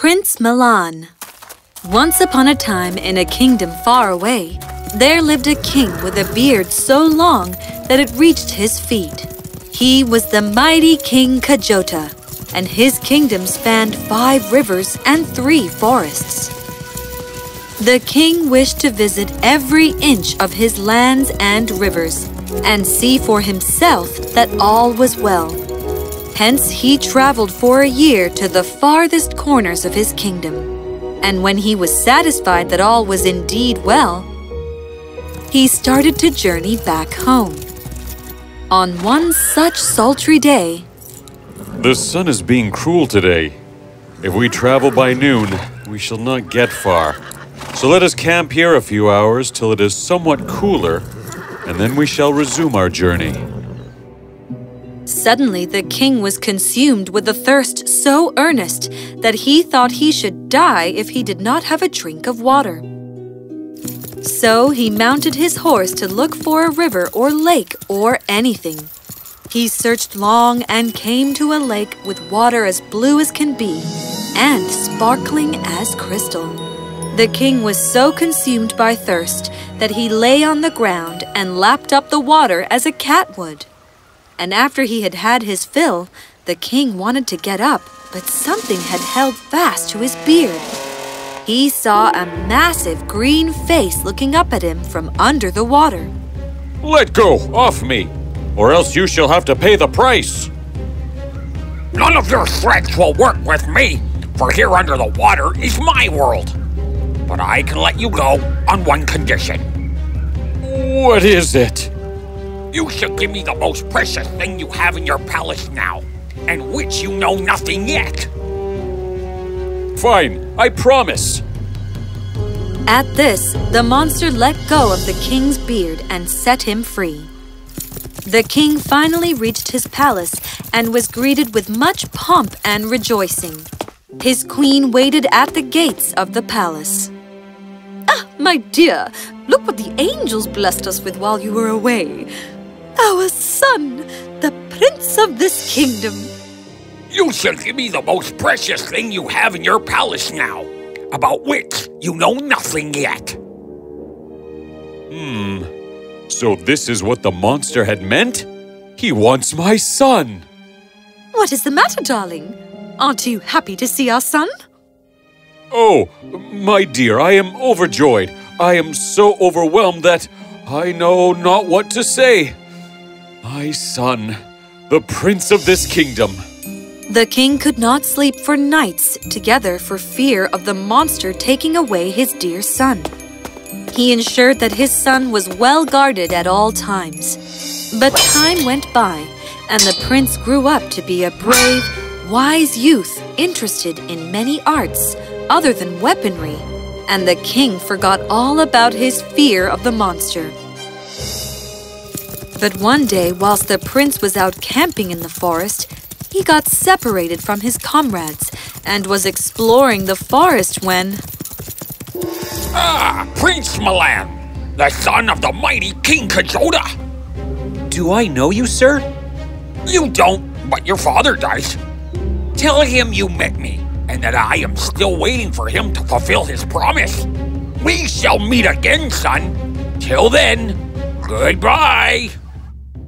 Prince Milan. Once upon a time, in a kingdom far away, there lived a king with a beard so long that it reached his feet. He was the mighty King Kajota, and his kingdom spanned 5 rivers and 3 forests. The king wished to visit every inch of his lands and rivers and see for himself that all was well. Hence, he traveled for a year to the farthest corners of his kingdom. And when he was satisfied that all was indeed well, he started to journey back home. On one such sultry day, "The sun is being cruel today. If we travel by noon, we shall not get far. So let us camp here a few hours till it is somewhat cooler, and then we shall resume our journey." Suddenly the king was consumed with a thirst so earnest that he thought he should die if he did not have a drink of water. So he mounted his horse to look for a river or lake or anything. He searched long and came to a lake with water as blue as can be and sparkling as crystal. The king was so consumed by thirst that he lay on the ground and lapped up the water as a cat would. And after he had had his fill, the king wanted to get up, but something had held fast to his beard. He saw a massive green face looking up at him from under the water. "Let go off me, or else you shall have to pay the price." "None of your threats will work with me, for here under the water is my world. But I can let you go on one condition." "What is it?" "You shall give me the most precious thing you have in your palace now, and which you know nothing yet." "Fine, I promise." At this, the monster let go of the king's beard and set him free. The king finally reached his palace and was greeted with much pomp and rejoicing. His queen waited at the gates of the palace. "Ah, my dear, look what the angels blessed us with while you were away. Our son, the prince of this kingdom." "You shall give me the most precious thing you have in your palace now, about which you know nothing yet." So this is what the monster had meant? He wants my son! What is the matter, darling? Aren't you happy to see our son? Oh, my dear, I am overjoyed. I am so overwhelmed that I know not what to say. My son, the prince of this kingdom. The king could not sleep for nights together for fear of the monster taking away his dear son. He ensured that his son was well guarded at all times. But time went by, and the prince grew up to be a brave, wise youth interested in many arts other than weaponry, and the king forgot all about his fear of the monster. But one day, whilst the prince was out camping in the forest, he got separated from his comrades and was exploring the forest when... "Ah, Prince Milan, the son of the mighty King Kajota." "Do I know you, sir?" "You don't, but your father does. Tell him you met me, and that I am still waiting for him to fulfill his promise. We shall meet again, son. Till then, goodbye."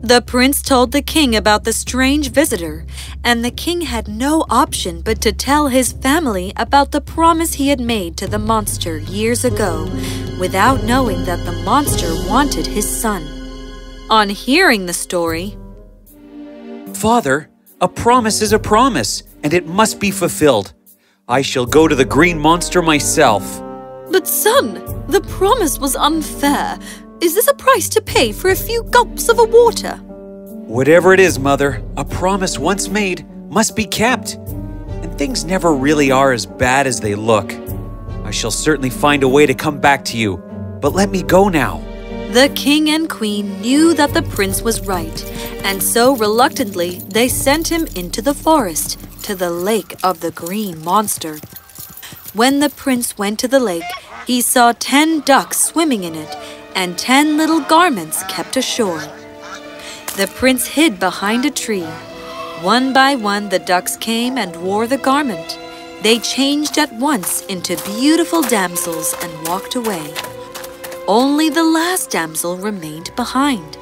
The prince told the king about the strange visitor, and the king had no option but to tell his family about the promise he had made to the monster years ago, without knowing that the monster wanted his son. On hearing the story, "Father, a promise is a promise, and it must be fulfilled. I shall go to the green monster myself." "But son, the promise was unfair. Is this a price to pay for a few gulps of a water?" "Whatever it is, Mother, a promise once made must be kept. And things never really are as bad as they look. I shall certainly find a way to come back to you, but let me go now." The king and queen knew that the prince was right, and so reluctantly they sent him into the forest, to the lake of the green monster. When the prince went to the lake, he saw 10 ducks swimming in it, and 10 little garments kept ashore. The prince hid behind a tree. One by one the ducks came and wore the garment. They changed at once into beautiful damsels and walked away. Only the last damsel remained behind.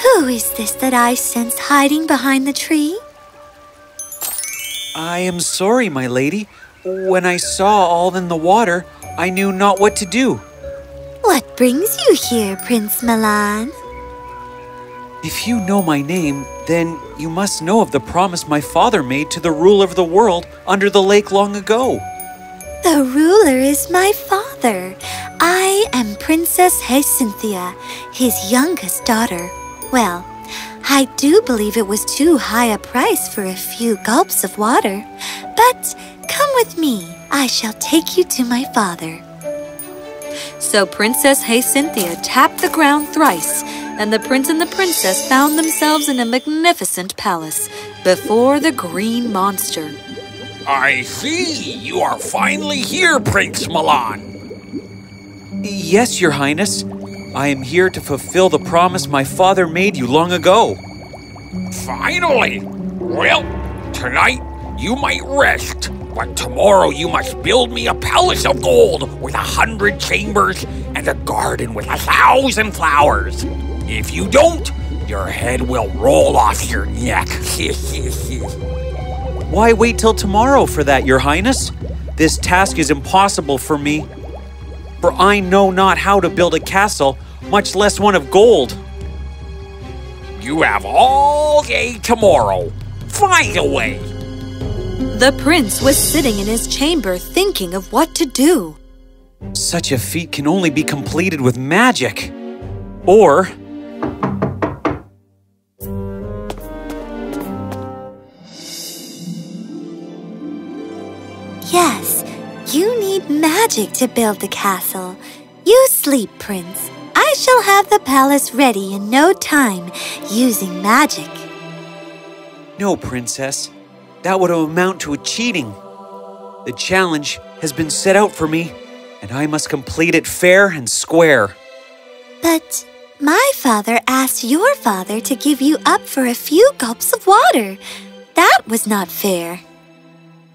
Who is this that I sense hiding behind the tree? I am sorry, my lady. When I saw all in the water, I knew not what to do. What brings you here, Prince Milan? If you know my name, then you must know of the promise my father made to the ruler of the world under the lake long ago. The ruler is my father. I am Princess Hyacinthia, his youngest daughter. Well, I do believe it was too high a price for a few gulps of water. But come with me. I shall take you to my father. So Princess Hyacinthia tapped the ground thrice, and the prince and the princess found themselves in a magnificent palace before the green monster. I see you are finally here, Prince Milan. Yes, Your Highness. I am here to fulfill the promise my father made you long ago. Finally! Well, tonight you might rest, but tomorrow you must build me a palace of gold with 100 chambers and a garden with 1,000 flowers. If you don't, your head will roll off your neck. Why wait till tomorrow for that, Your Highness? This task is impossible for me, for I know not how to build a castle, much less one of gold. You have all day tomorrow. Find a way. The prince was sitting in his chamber thinking of what to do. Such a feat can only be completed with magic. Or... Yes, you need magic to build the castle. You sleep, Prince. I shall have the palace ready in no time, using magic. No, Princess. That would amount to cheating. The challenge has been set out for me, and I must complete it fair and square. But my father asked your father to give you up for a few gulps of water. That was not fair.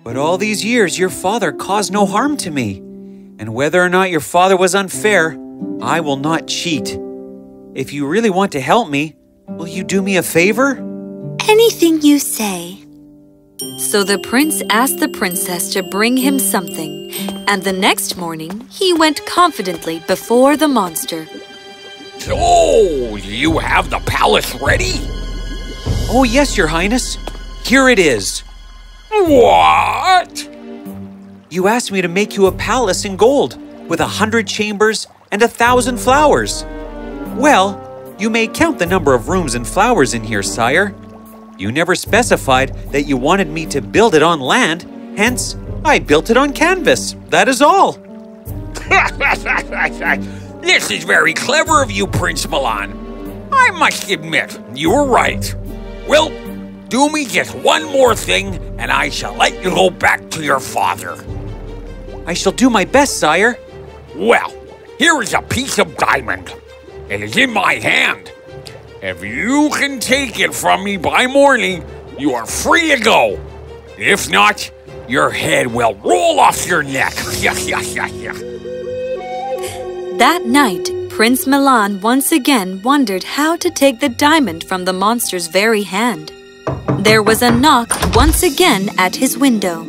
But all these years, your father caused no harm to me. And whether or not your father was unfair, I will not cheat. If you really want to help me, will you do me a favor? Anything you say. So the prince asked the princess to bring him something, and the next morning he went confidently before the monster. So, you have the palace ready? Oh yes, Your Highness. Here it is. What? You asked me to make you a palace in gold, with 100 chambers and 1,000 flowers. Well, you may count the number of rooms and flowers in here, sire. You never specified that you wanted me to build it on land, hence, I built it on canvas. That is all. This is very clever of you, Prince Milan. I must admit, you were right. Well, do me just one more thing, and I shall let you go back to your father. I shall do my best, sire. Well, here is a piece of diamond. It is in my hand. If you can take it from me by morning, you are free to go. If not, your head will roll off your neck. That night, Prince Milan once again wondered how to take the diamond from the monster's very hand. There was a knock once again at his window.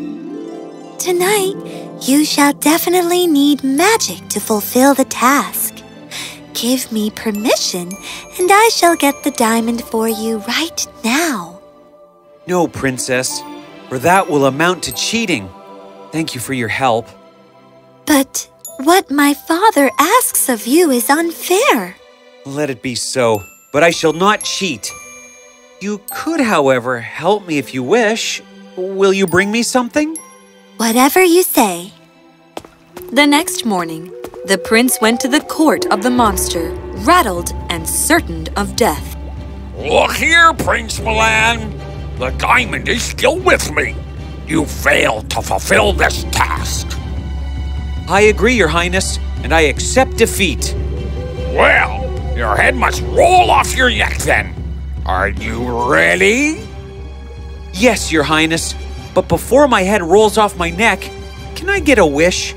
Tonight, you shall definitely need magic to fulfill the task. Give me permission, and I shall get the diamond for you right now. No, Princess, for that will amount to cheating. Thank you for your help. But what my father asks of you is unfair. Let it be so, but I shall not cheat. You could, however, help me if you wish. Will you bring me something? Whatever you say. The next morning, the prince went to the court of the monster, rattled and certain of death. Look here, Prince Milan. The diamond is still with me. You failed to fulfill this task. I agree, Your Highness, and I accept defeat. Well, your head must roll off your neck then. Are you ready? Yes, Your Highness. But before my head rolls off my neck, can I get a wish?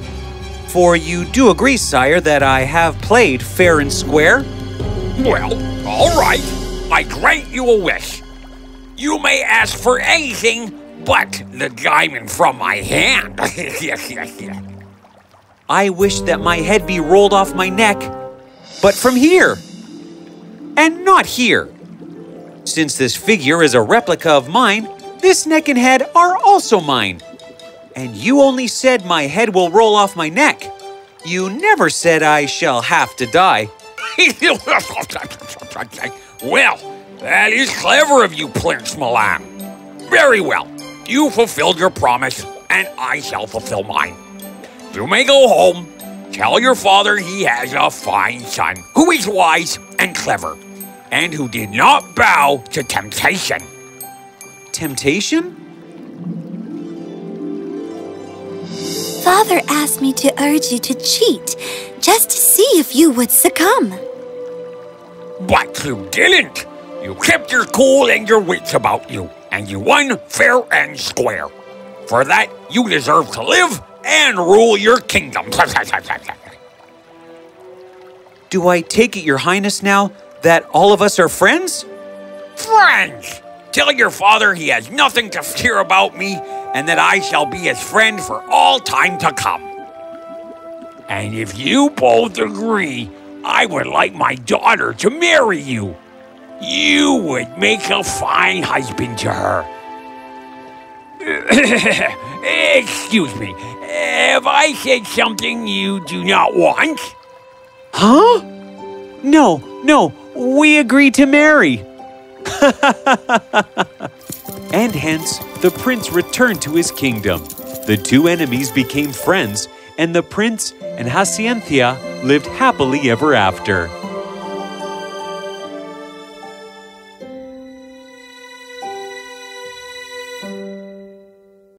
For you do agree, sire, that I have played fair and square? Well, all right. I grant you a wish. You may ask for anything but the diamond from my hand. I wish that my head be rolled off my neck, but from here, and not here. Since this figure is a replica of mine, this neck and head are also mine. And you only said my head will roll off my neck. You never said I shall have to die. Well, that is clever of you, Prince Milan. Very well. You fulfilled your promise, and I shall fulfill mine. You may go home. Tell your father he has a fine son who is wise and clever, and who did not bow to temptation. Temptation? Father asked me to urge you to cheat, just to see if you would succumb. But you didn't. You kept your cool and your wits about you, and you won fair and square. For that, you deserve to live and rule your kingdom. Do I take it, Your Highness, now that all of us are friends? Friends! Tell your father he has nothing to fear about me, and that I shall be his friend for all time to come. And if you both agree, I would like my daughter to marry you. You would make a fine husband to her. Excuse me, have I said something you do not want? Huh? No, we agreed to marry. And hence, the prince returned to his kingdom. The two enemies became friends, and the prince and Jacinthia lived happily ever after.